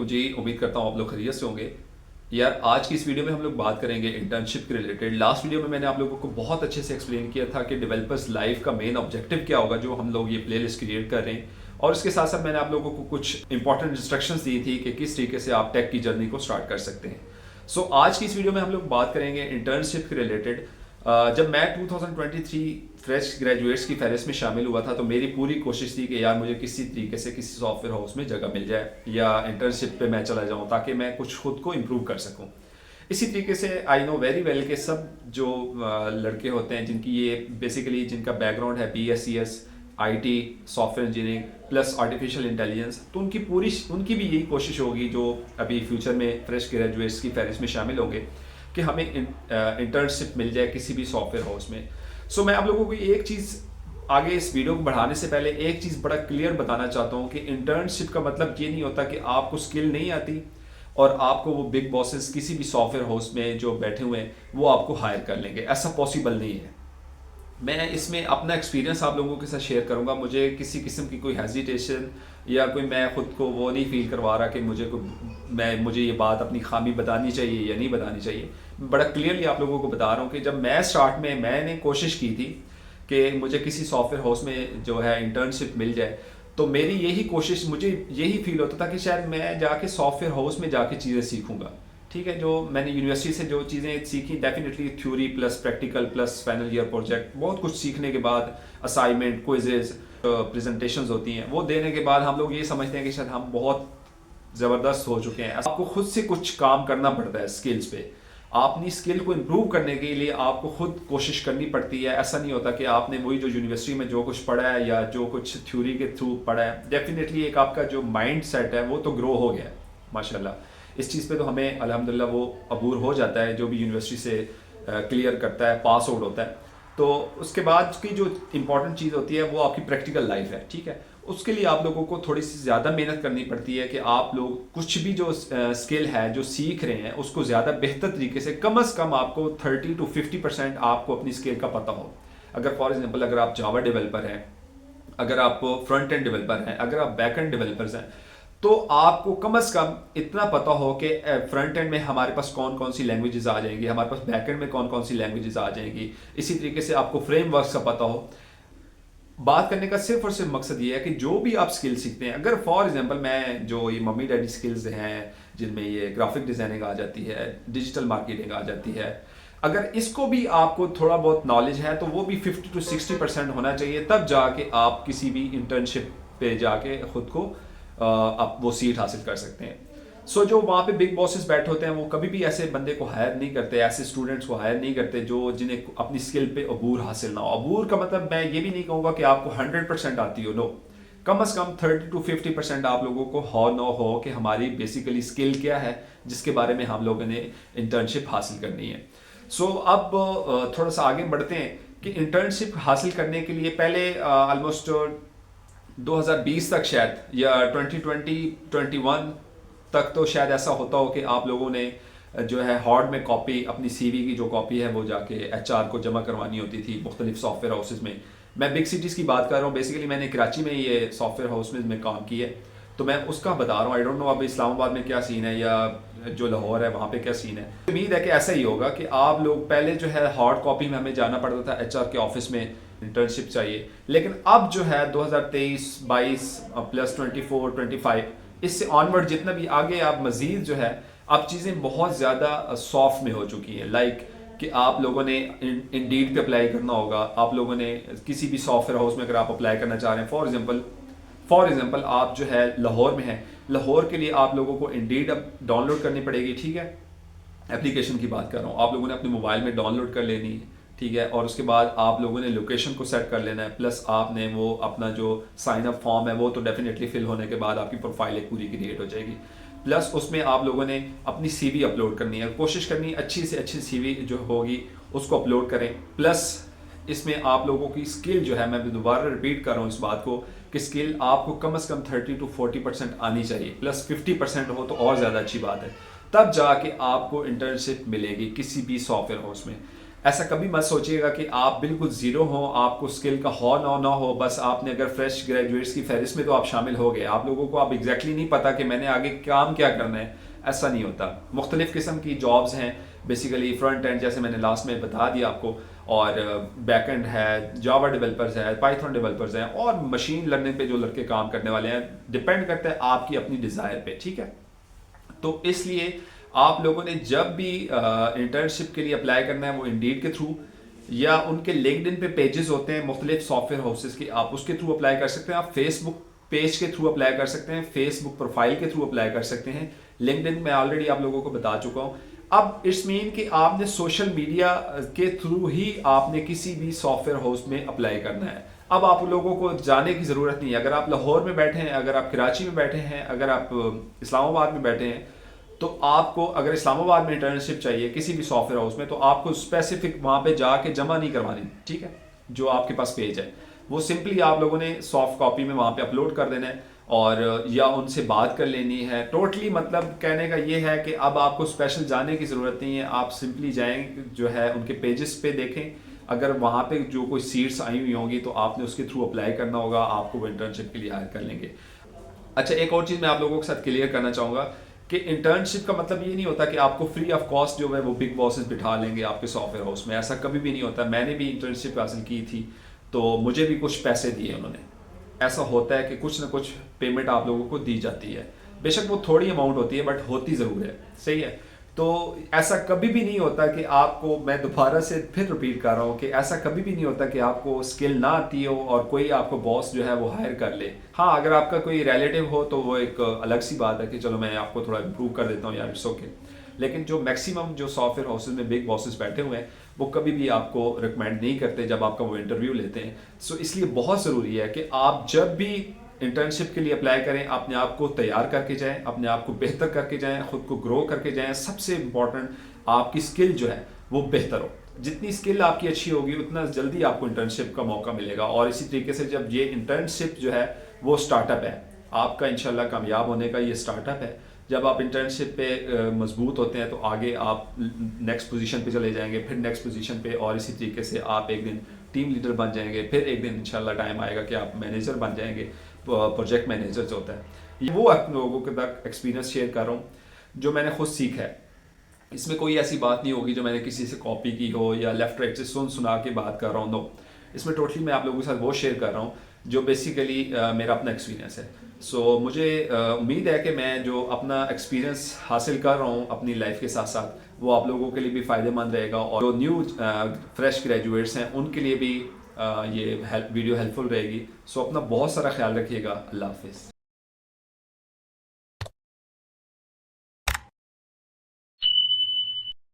अलैकुम जी। उम्मीद करता हूँ आप लोग खैरियत से होंगे। यार आज की इस वीडियो में हम लोग बात करेंगे इंटर्नशिप के रिलेटेड। लास्ट वीडियो में मैंने आप लोगों को बहुत अच्छे से एक्सप्लेन किया था कि डेवलपर्स लाइफ का मेन ऑब्जेक्टिव क्या होगा जो हम लोग ये प्लेलिस्ट क्रिएट कर रहे हैं, और इसके साथ साथ मैंने आप लोगों को कुछ इंपॉर्टेंट इंस्ट्रक्शंस दी थी कि किस तरीके से आप टेक की जर्नी को स्टार्ट कर सकते हैं। आज की इस वीडियो में हम लोग बात करेंगे इंटर्नशिप के रिलेटेड। जब मैं 2023 फ्रेश ग्रेजुएट्स की फहरिस्त में शामिल हुआ था तो मेरी पूरी कोशिश थी कि यार मुझे किसी तरीके से किसी सॉफ्टवेयर हाउस में जगह मिल जाए या इंटर्नशिप पे मैं चला जाऊं ताकि मैं कुछ खुद को इम्प्रूव कर सकूं। इसी तरीके से आई नो वेरी वेल के सब जो लड़के होते हैं जिनकी ये बेसिकली जिनका बैकग्राउंड है BSc IT software engineering plus artificial intelligence, तो उनकी भी यही कोशिश होगी जो अभी फ्यूचर में फ्रेश ग्रेजुएट्स की फहरिस्त में शामिल होंगे कि हमें इंटर्नशिप मिल जाए किसी भी सॉफ्टवेयर हाउस में। मैं आप लोगों को एक चीज़ आगे इस वीडियो को बढ़ाने से पहले एक चीज़ बड़ा क्लियर बताना चाहता हूँ कि इंटर्नशिप का मतलब ये नहीं होता कि आपको स्किल नहीं आती और आपको वो बिग बॉसेस किसी भी सॉफ्टवेयर हाउस में जो बैठे हुए हैं वो आपको हायर कर लेंगे। ऐसा पॉसिबल नहीं है। मैं इसमें अपना एक्सपीरियंस आप लोगों के साथ शेयर करूंगा। मुझे किसी किस्म की कोई हेजिटेशन या कोई मैं खुद को वो नहीं फील करवा रहा कि मुझे ये बात अपनी खामी बतानी चाहिए या नहीं बतानी चाहिए। बड़ा क्लियरली आप लोगों को बता रहा हूँ कि जब मैं स्टार्ट में मैंने कोशिश की थी कि मुझे किसी सॉफ्टवेयर हाउस में जो है इंटर्नशिप मिल जाए, तो मेरी यही कोशिश, मुझे यही फील होता था कि शायद मैं जाके सॉफ्टवेयर हाउस में जाके चीज़ें सीखूंगा। ठीक है, जो मैंने यूनिवर्सिटी से जो चीज़ें सीखी definitely theory plus practical plus final year project, बहुत कुछ सीखने के बाद असाइनमेंट क्विजेज प्रेजेंटेशंस होती हैं, वो देने के बाद हम लोग ये समझते हैं कि शायद हम बहुत ज़बरदस्त हो चुके हैं। आपको खुद से कुछ काम करना पड़ता है स्किल्स पे। अपनी स्किल को इम्प्रूव करने के लिए आपको खुद कोशिश करनी पड़ती है। ऐसा नहीं होता कि आपने वही जो यूनिवर्सिटी में जो कुछ पढ़ा है या जो कुछ थ्योरी के थ्रू पढ़ा है, डेफिनेटली एक आपका जो माइंड सेट है वो तो ग्रो हो गया है माशाल्लाह। इस चीज़ पे तो हमें अल्हम्दुलिल्लाह वो अबूर हो जाता है जो भी यूनिवर्सिटी से क्लियर करता है, पास आउट होता है। तो उसके बाद की जो इम्पॉर्टेंट चीज़ होती है वो आपकी प्रैक्टिकल लाइफ है। ठीक है, उसके लिए आप लोगों को थोड़ी सी ज़्यादा मेहनत करनी पड़ती है कि आप लोग कुछ भी जो स्किल है जो सीख रहे हैं उसको ज़्यादा बेहतर तरीके से कम आपको 30 to 50% आपको अपनी स्किल का पता हो। अगर फॉर एग्जांपल अगर आप जावा डेवलपर हैं, अगर आप फ्रंट एंड डेवलपर हैं, अगर आप बैक एंड डेवलपर्स हैं, तो आपको कम से कम इतना पता हो कि फ्रंट एंड में हमारे पास कौन कौन सी लैंग्वेजेस आ जाएंगी, हमारे पास बैक एंड में कौन कौन सी लैंग्वेजेस आ जाएंगी। इसी तरीके से आपको फ्रेमवर्क्स का पता हो। बात करने का सिर्फ और सिर्फ मकसद ये है कि जो भी आप स्किल सीखते हैं, अगर फॉर एग्जांपल मैं जो ये मम्मी डैडी स्किल्स हैं जिनमें ये ग्राफिक डिज़ाइनिंग आ जाती है, डिजिटल मार्केटिंग आ जाती है, अगर इसको भी आपको थोड़ा बहुत नॉलेज है तो वो भी 50 to 60% होना चाहिए, तब जाके आप किसी भी इंटर्नशिप पे जाके खुद को आप वो सीट हासिल कर सकते हैं। जो वहाँ पे बिग बॉसेस बैठे होते हैं वो कभी भी ऐसे बंदे को हायर नहीं करते, ऐसे स्टूडेंट्स को हायर नहीं करते जो जिन्हें अपनी स्किल पे अबूर हासिल ना हो। अबूर का मतलब मैं ये भी नहीं कहूँगा कि आपको 100% आती हो, नो, कम से कम 30 to 50% आप लोगों को हो कि हमारी बेसिकली स्किल क्या है जिसके बारे में हम लोगों ने इंटर्नशिप हासिल करनी है। अब थोड़ा सा आगे बढ़ते हैं कि इंटर्नशिप हासिल करने के लिए पहले ऑलमोस्ट 2020 तक शायद या 2021 तक तो शायद ऐसा होता हो कि आप लोगों ने जो है हार्ड में कॉपी, अपनी CV की जो कॉपी है वो जाके HR को जमा करवानी होती थी मुख्तलिफ सॉफ्टवेयर हाउसेज में। मैं बिग सिटीज़ की बात कर रहा हूँ, बेसिकली मैंने कराची में ये सॉफ्टवेयर हाउस में काम की है तो मैं उसका बता रहा हूँ। आई डोंट नो अब इस्लामाबाद में क्या सीन है या जो लाहौर है वहाँ पे क्या सीन है। उम्मीद है कि ऐसा ही होगा कि आप लोग पहले जो है हार्ड कॉपी में हमें जाना पड़ता था HR के ऑफिस में, इंटर्नशिप चाहिए, लेकिन अब जो है 2023, 22 प्लस 24, 25 इससे ऑनवर्ड जितना भी आगे आप मजीद जो है अब चीज़ें बहुत ज़्यादा सॉफ्ट में हो चुकी हैं। लाइक कि आप लोगों ने इंडीड पे अप्लाई करना होगा, आप लोगों ने किसी भी सॉफ्टवेयर हाउस में अगर आप अप्लाई करना चाह रहे हैं, फॉर एग्जांपल आप जो है लाहौर में हैं, लाहौर के लिए आप लोगों को इंडीड अब डाउनलोड करनी पड़ेगी। ठीक है, एप्लीकेशन की बात कर रहा हूँ, आप लोगों ने अपने मोबाइल में डाउनलोड कर लेनी है। ठीक है, और उसके बाद आप लोगों ने लोकेशन को सेट कर लेना है, प्लस आपने वो अपना जो साइन अप फॉर्म है वो तो डेफिनेटली फिल होने के बाद आपकी प्रोफाइल एक पूरी क्रिएट हो जाएगी। प्लस उसमें आप लोगों ने अपनी CV अपलोड करनी है, कोशिश करनी है अच्छी से अच्छी CV जो होगी उसको अपलोड करें। प्लस इसमें आप लोगों की स्किल जो है, मैं दोबारा रिपीट कर रहा हूँ इस बात को कि स्किल आपको कम से कम 30 to 40% आनी चाहिए, प्लस 50% हो तो और ज़्यादा अच्छी बात है। तब जाके आपको इंटर्नशिप मिलेगी किसी भी सॉफ्टवेयर हाउस में। ऐसा कभी मत सोचिएगा कि आप बिल्कुल ज़ीरो हो, आपको स्किल का हो ना हो, बस आपने अगर फ्रेश ग्रेजुएट्स की फहरिस्त में तो आप शामिल हो गए, आप लोगों को आप एग्जैक्टली नहीं पता कि मैंने आगे काम क्या करना है। ऐसा नहीं होता। मुख्तलिफ़ किस्म की जॉब्स हैं, बेसिकली फ्रंट एंड जैसे मैंने लास्ट में बता दिया आपको, और बैक एंड है, जावा डेवलपर्स है, पाइथन डेवलपर्स हैं, और मशीन लर्निंग पे जो लड़के काम करने वाले हैं। डिपेंड करता है आपकी अपनी डिज़ायर पे, ठीक है। तो इसलिए आप लोगों ने जब भी इंटर्नशिप के लिए अप्लाई करना है, वो इंडीड के थ्रू या उनके लिंक्डइन पे पेजेस होते हैं मुख्तलिफ सॉफ्टवेयर हाउसेस की, आप उसके थ्रू अप्लाई कर सकते हैं। आप फेसबुक पेज के थ्रू अप्लाई कर सकते हैं, फेसबुक प्रोफाइल के थ्रू अप्लाई कर सकते हैं। लिंक्डइन मैं ऑलरेडी आप लोगों को बता चुका हूँ। अब इट्स मीन कि आपने सोशल मीडिया के थ्रू ही आपने किसी भी सॉफ्टवेयर हाउस में अप्लाई करना है। अब आप लोगों को जाने की ज़रूरत नहीं है। अगर आप लाहौर में बैठे हैं, अगर आप कराची में बैठे हैं, अगर आप इस्लामाबाद में बैठे हैं, तो आपको अगर इस्लामाबाद में इंटर्नशिप चाहिए किसी भी सॉफ्टवेयर हाउस में, तो आपको स्पेसिफिक वहाँ पे जाके जमा नहीं करवानी, ठीक है। जो आपके पास पेज है वो सिंपली आप लोगों ने सॉफ्ट कॉपी में वहाँ पे अपलोड कर देना है, और या उनसे बात कर लेनी है। टोटली मतलब कहने का ये है कि अब आपको स्पेशल जाने की ज़रूरत नहीं है। आप सिंपली जाएँ जो है उनके पेजेस पे देखें, अगर वहाँ पे जो कोई सीट्स आई हुई होंगी तो आपने उसके थ्रू अप्लाई करना होगा, आपको वो इंटर्नशिप के लिए हायर कर लेंगे। अच्छा, एक और चीज़ मैं आप लोगों के साथ क्लियर करना चाहूँगा कि इंटर्नशिप का मतलब ये नहीं होता कि आपको फ्री ऑफ कॉस्ट जो है वो बिग बॉसेस बिठा लेंगे आपके सॉफ्टवेयर हाउस में। ऐसा कभी भी नहीं होता। मैंने भी इंटर्नशिप हासिल की थी तो मुझे भी कुछ पैसे दिए उन्होंने। ऐसा होता है कि कुछ ना कुछ पेमेंट आप लोगों को दी जाती है, बेशक वो थोड़ी अमाउंट होती है बट होती ज़रूर है, सही है। तो ऐसा कभी भी नहीं होता कि आपको, मैं दोबारा से फिर रिपीट कर रहा हूँ कि ऐसा कभी भी नहीं होता कि आपको स्किल ना आती हो और कोई आपको बॉस जो है वो हायर कर ले। हाँ, अगर आपका कोई रिलेटिव हो तो वो एक अलग सी बात है कि चलो मैं आपको थोड़ा इम्प्रूव कर देता हूँ यार, इट्स ओके। लेकिन जो मैक्सिमम जो सॉफ्टवेयर हाउसेज में बिग बॉसेस बैठे हुए हैं वो कभी भी आपको रिकमेंड नहीं करते जब आपका वो इंटरव्यू लेते हैं। सो इसलिए बहुत ज़रूरी है कि आप जब भी इंटर्नशिप के लिए अप्लाई करें, अपने आप को तैयार करके जाएं, अपने आप को बेहतर करके जाएं, खुद को ग्रो करके जाएं। सबसे इम्पॉर्टेंट, आपकी स्किल जो है वो बेहतर हो। जितनी स्किल आपकी अच्छी होगी उतना जल्दी आपको इंटर्नशिप का मौका मिलेगा। और इसी तरीके से जब ये इंटर्नशिप जो है वो स्टार्टअप है आपका, इंशाल्लाह कामयाब होने का ये स्टार्टअप है। जब आप इंटर्नशिप पे मजबूत होते हैं तो आगे आप नेक्स्ट पोजीशन पे चले जाएंगे, फिर नेक्स्ट पोजीशन पे, और इसी तरीके से आप एक दिन टीम लीडर बन जाएंगे, फिर एक दिन इंशाल्लाह टाइम आएगा कि आप मैनेजर बन जाएंगे, प्रोजेक्ट मैनेजर जो होता है। ये वो आप लोगों के तक एक्सपीरियंस शेयर कर रहा हूँ जो मैंने खुद सीखा है। इसमें कोई ऐसी बात नहीं होगी जो मैंने किसी से कॉपी की हो या लेफ्ट राइट से सुना के बात कर रहा हूँ, नो। इसमें टोटली मैं आप लोगों के साथ वो शेयर कर रहा हूँ जो बेसिकली मेरा अपना एक्सपीरियंस है। सो मुझे उम्मीद है कि मैं जो अपना एक्सपीरियंस हासिल कर रहा हूँ अपनी लाइफ के साथ साथ वो आप लोगों के लिए भी फ़ायदेमंद रहेगा, और जो न्यू फ्रेश ग्रेजुएट्स हैं उनके लिए भी ये वीडियो हेल्पफुल रहेगी। सो अपना बहुत सारा ख्याल रखिएगा। अल्लाह हाफिज़।